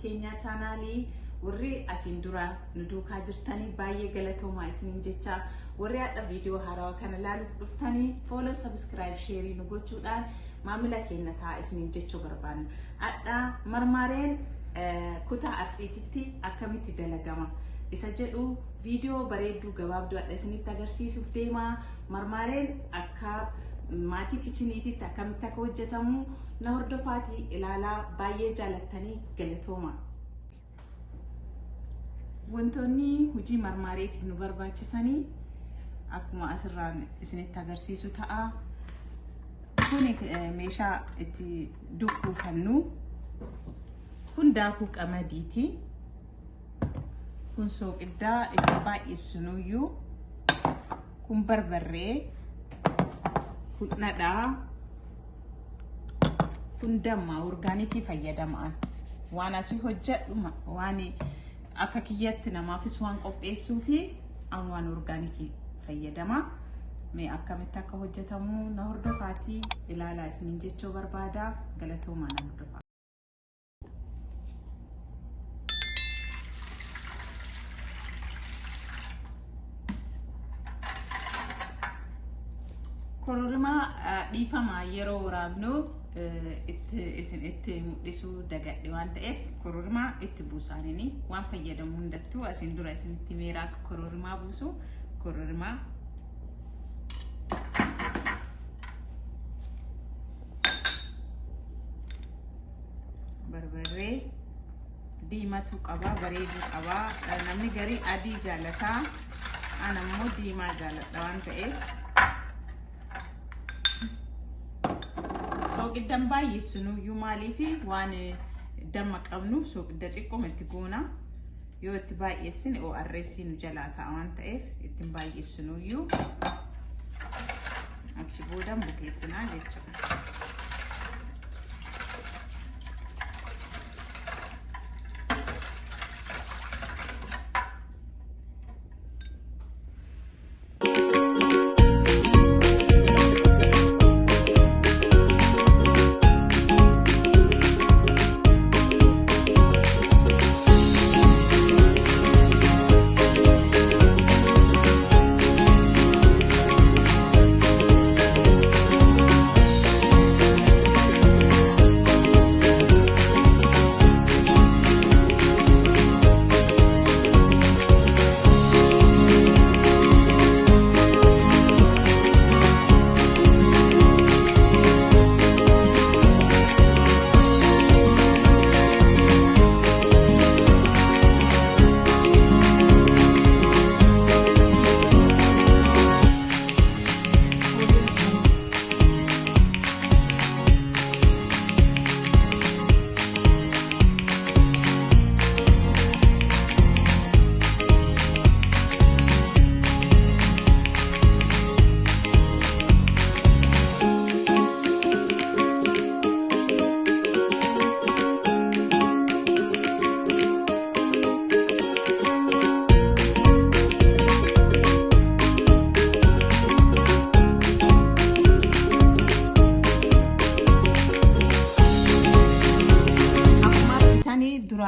keenya chaanaalii warri asin dura nu duukaa jirtanii baay'ee galatoomaa isiniin jecha warri adda viidiyoo haarawaa kana ilaaluuf dhuftanii follow subscribe share nu gochuudhaan maamila keenya ta'a isiniin jechuu barbaanna. Adda marmaareen kutaa Arsiititti akkamitti dalagama isa jedhu viidiyoo bareedduu gabaabduu adda isinitti agarsiisuuf deema. Marmaareen akka maatii kichiniititti akkamitti akka hojjetamu na hordofaatii ilaalaa baay'ee jaalattanii galatooma. Wantoonni hojii marmaareetiif nu barbaachisanii akkuma asirraan isinitti agarsiisu ta'a. Kun meeshaa itti dukkuufannu. Kun daakuu qamadiiti. Kun soogiddaa itti baay'isnuyyuu. Kun barbarree. Kun dhadhaa. Kun damma orgaanikii fayyadamaan. Waan asii hojjedhu waan akka kiyyatti namaafis waan qopheessuu fi waan orgaanikii fayyadama. Mee akkamitti akka hojjetamu na hordofaatii ilaalaa isiniin jechuu barbaada. Galatoomaa na hordofaa. Kororima dhiifamaa yeroo waraabnu itti mul'isuu dagadhe waan ta'eef kororima itti buusaanini waan fayyadamu hundattuu asin dura isinitti meeraa kororima buusu kororima barbarree diimatu qaba bareedu qaba namni garii adii jaalataa ana immoo diimaa jaaladha waan ta'eef soogiddan baay'isnuyyuu maaliifi waan damma qabnuuf soogidda xiqqooma itti goona yoo itti baay'isne ORS nu jalaa ta'a waan ta'eef ittiin baay'isnuyyuu achi booda bukeessinaa jechuudha.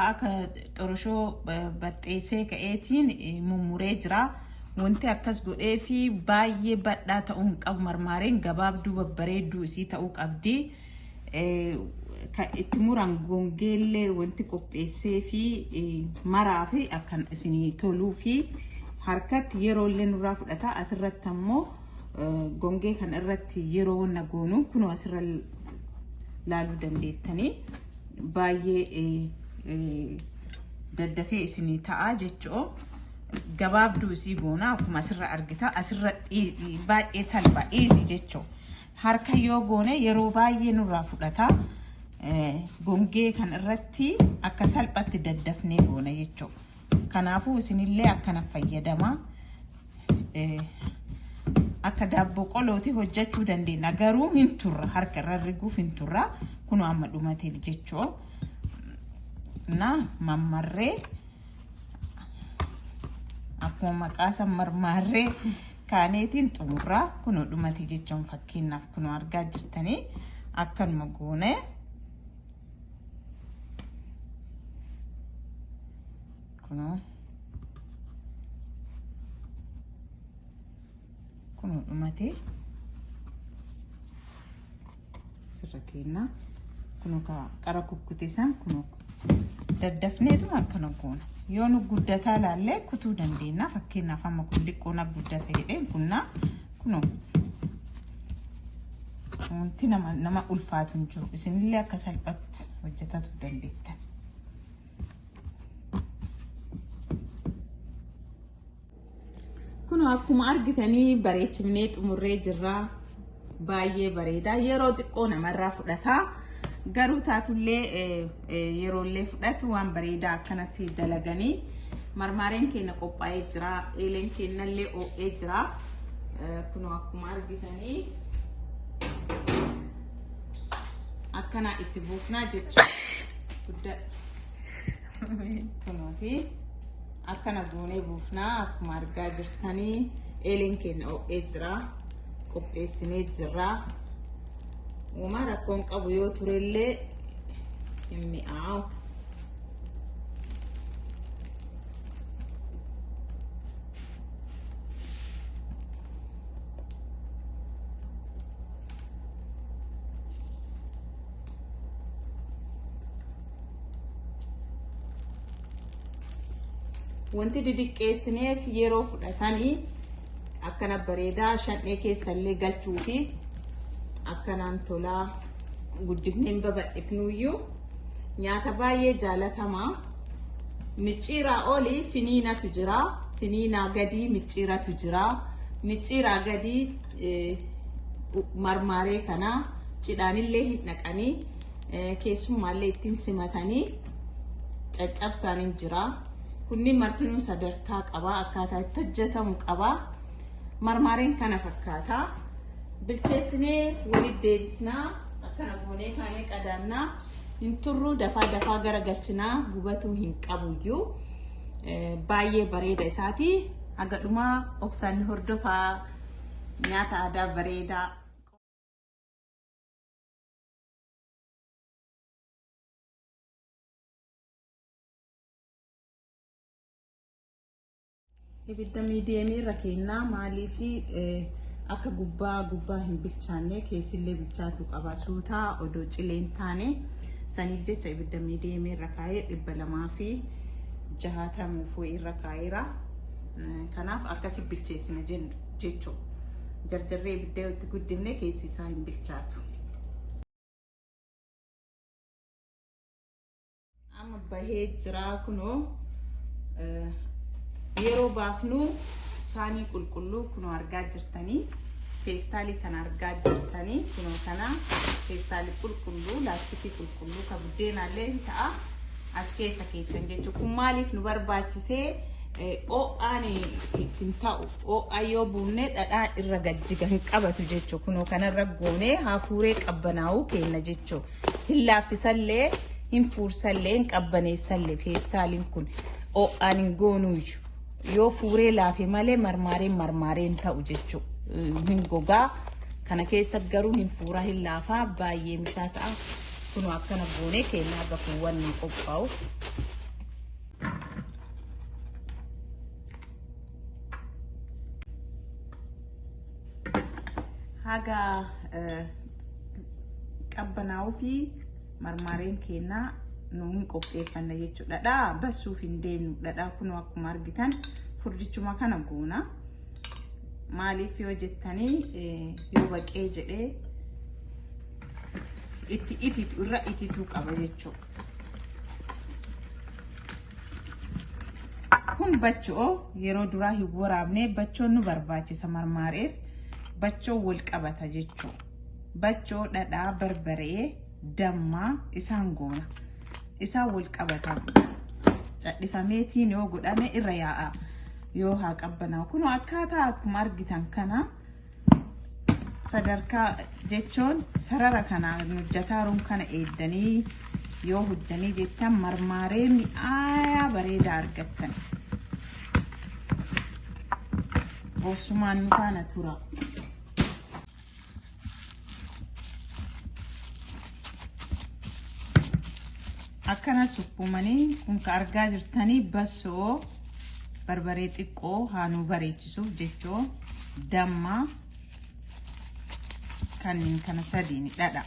Akka xoroshoo baxxeessee ka'eetiin mummuree jira. Wanti akkas godhee fi baay'ee badhaa ta'uu hin qabu. Marmaareen gabaabduu babbareedduu isii ta'uu qabdi. Itti muran gongeellee wanti qopheessee fi maraa fi akkan isinii toluu fi harkatti yeroo illee nurraa fudhata. Asirratti ammoo gongee kan irratti yeroo nagoonu kun asirra laaluu dandeettanii baay'ee daddafee isinii ta'a jechuu gabaabduu isii goona akkuma asirra argita asirra baay'ee salphaa easy jechuu harka yoo goone yeroo baay'ee nurraa fudhata gongee kan irratti akka salphatti daddafnee goona jechuu kanaafuu isinillee akkana fayyadama akka daabboo qolooti hojjechuu dandeenya garuu hin turra harka irra riguuf hin turra kun amma dhumatee jechuu na mammarree akkuma maqaasa marmarree kaaneetiin xumurraa kun dhumati jechuun fakkeenyaaf kun argaa jirtanii akkanuma goone kunoo dhumatee sirra keenna kunoo qara kukkutesan kunoo daddafneetu akkana goona. yoo nu guddataa laallee kutuu dandeenya. fakkeenyaaf amma kun liqqoona guddata jedheen kunoo wanti nama ulfaatu hin jiru. isinillee akka salphatti hojjetatu dandeettan. kunoo akkuma argitanii bareechifnee xumurree jirra. baay'ee bareeda. yeroo xiqqoo namarraa fudhata. garuu taatullee yeroollee fudhatu waan bareedaa akkanatti dalaganii marmaareen keenya qophaa'ee jira. eeleen keenyallee oo'ee jira. kunoo akkuma argitanii akkana itti buufnaa jechuudha. kunooti akkana goonee buufnaa. akkuma argaa jirtanii eeleen keenya oo'ee jira. qopheessinee jira. uumaa rakkoon qabu yoo turellee hin mi'aawu. wanti didiqqeessineef yeroo fudhatanii akkana bareedaa shan'ee keessallee galchuu fi akkanaan tolaa guddifneen babal'ifnuyyuu nyaata baay'ee jaalatamaa. micciiraa olii finiinatu jira. finiinaa gadii micciiratu jira. micciiraa gadii marmaaree kana cidhaanillee hin naqanii keessummaallee ittiin simatanii caccabsaan hin jira. kunni martinuu sadarkaa qaba. akkaataa itti hojjetamu qaba. marmaareen kana fakkaata. bilcheessinee walitti deebisnaa. akkana goonee kaanee qadaannaa. hin turruu dafaa gara galchinaa. gubatuu hin qabuyyuu. baay'ee bareeda isaati. haga dhumaa obsaan hordofaa. nyaata aadaa bareedaa. ibidda miidiyemii irra kennaa. maaliif akka gubbaa hin bilchaanne keessillee bilchaatu qaba. suutaa odoo cileen taane saniif jecha ibidda miidiyemii irra kaa'ee 260 irra kaa'eera. kanaaf akkasi bilcheessina jechuudha. jarjarree ibidda yoo itti guddifne keessi isaa hin bilchaatu. amma bahee jira. kunoo yeroo baafnu saanii qulqulluu kunoo argaa jirtanii. feestaalii kan argaa jirtanii. kunoo kana feestaalii qulqulluu laastikii qulqulluu ka buddeenaallee ta'a as keessa keessan jechuudha. kun maaliif nu barbaachisee oo'aan ittiin ta'u. oo'aa yoo buunne dhadhaa irra gajjiga hin qabatu jechuudha. kunoo kanarra goonee hafuuree qabbanaa'uu kenna jechuudha. hin laaffisallee hin fuursallee hin qabbaneessallee feestaaliin kun oo'aan hin goonuuyyu. yoo fuuree laafe malee marmaareen ta'u jechuudha. hin gogaa. kana keessa garuu hin fuura hin laafaa. baay'ee mishaa ta'a. kunoo akkana goonee kennaa gafuuwwan hin qophaa'u. haga qabbanaa'uu fi marmaareen kennaa nuun qopheeffanna jechuudha. dhadhaa basuuf hin deemnu. dhadhaa kunoo akkuma argitan furdichuma kana goona. maaliif yoo jettanii yoo baqee jedhee irra itituu qaba jechuudha. kun bachoo yeroo duraa hin waraabne bachoon nu barbaachisa. marmaareef bachoo wal qabata jechuudha. bachoo dhadhaa barbaree dammaa isaan goona. isaan wal qabata. cadhifameetiin yoo godhame irra yaa'a. yoo haa qabbanaa. kunoo akkaataa akkuma argitan kana sadarkaa jechuun sarara kana hojjetaaruun kana eeddanii yoo hojjanii jettan marmaaree mi'aayaa bareedaa argattan. Osumaan nu kana tura. akkana suppumanii kun ka argaa jirtanii basoo barbaree xiqqoo haanuu bareechisuuf jechoo damma kanneen kana sadiin dhadha.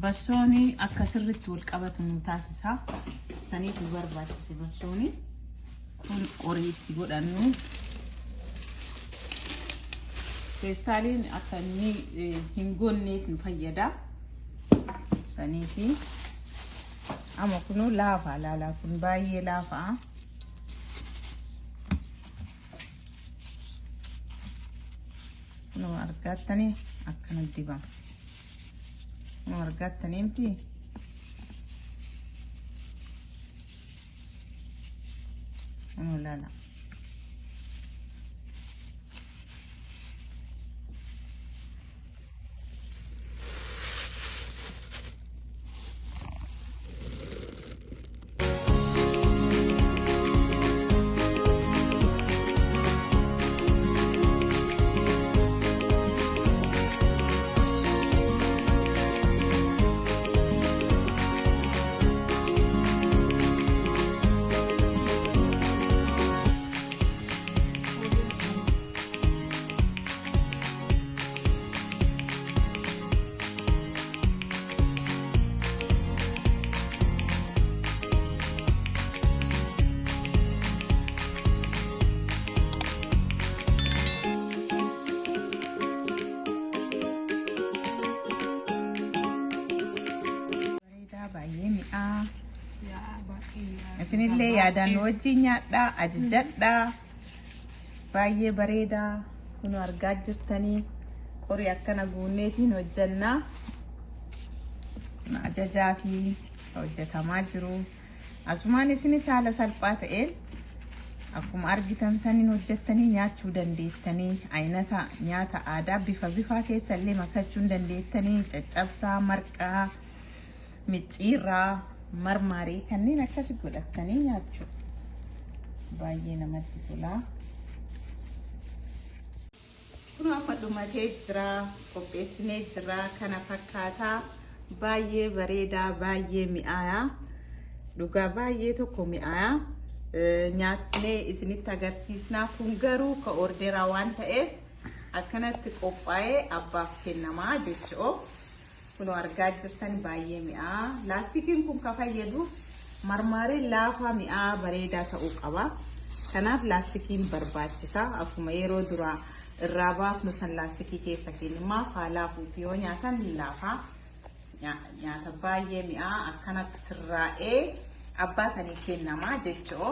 Bassooni akka sirriitti wal qabatu nu taasisa. Saniif nu barbaachisa bassooni. Kun qoriitti godhannu. Feestaaliin akka inni hin gonneef nu fayyada. Saniifi amma kunu laafa laala kun baay'ee laafa. Nu argattanii akkana dibama. Nu argattanii miti. Nu laala. Isinillee yaadaan wajjin nyaadhaa ajajadhaa baay'ee bareedaa kun argaa jirtanii qorii akkana guunneetiin hojjannaa ajajaa fi hojjetamaa jiru asumaan isinis haala salphaa ta'een akkuma argitan saniin hojjettanii nyaachuu dandeettanii aynata nyaata aadaa bifa keessallee makachuu dandeettanii caccabsaa marqaa micciirraa marmarii kanneen akkasi godhatanii nyaachuu baay'ee namatti tola. Kun amma dhumatee jira qopheessinee jira kana fakkaataa baay'ee bareedaa baay'ee mi'aayaa dhugaa baay'ee tokko mi'aayaa nyaatnee isinitti agarsiisnaa kun garuu ka orderaa waan ta'eef akkanatti qophaa'ee abbaaf kennamaa jechoo. Kun argaa jirtan baay'ee mi'aa. Laastikiin kun ka fayyaduuf marmaariin laafaa mi'aa bareedaa ta'uu qaba. Kanaaf laastikiin barbaachisa. Akkuma yeroo duraa irraa baafnu san laastikii keessa keenyummaa faalaafuuf yoo nyaatan laafaa nyaata baay'ee mi'aa akkanatti sirraa'ee abbaa sanii kennamaa jechoo.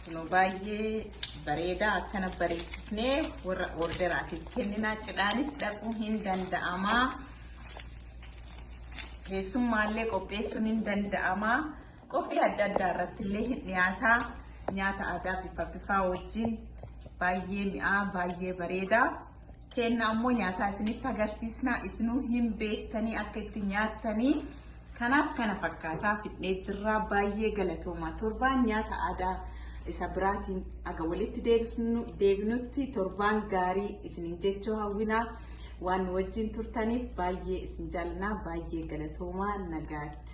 Kun baay'ee bareedaa akkana bareechifnee warra orderaatiif kenninaa cidhaanis dhaquu hin danda'amaa. Keessummaallee qopheessuun hin danda'amaa. Qophii adda addaa irratti illee hin dhiyaataa. Nyaata aadaa bifa wajjin baay'ee mi'aa baay'ee bareedaa. Kenna ammoo nyaata isinitti agarsiisnaa isinuu hin beektanii akka itti nyaattanii. Kanaaf kana fakkaataa fidnee jirraa baay'ee galatoomaa. Torbaan nyaata aadaa isa biraatiin aga walitti deebinutti torbaan gaarii isiniin jechuu hawwinaa. Waan wajjin turtaniif baay'ee isin jaalladha baay'ee galatoomaa nagaatti.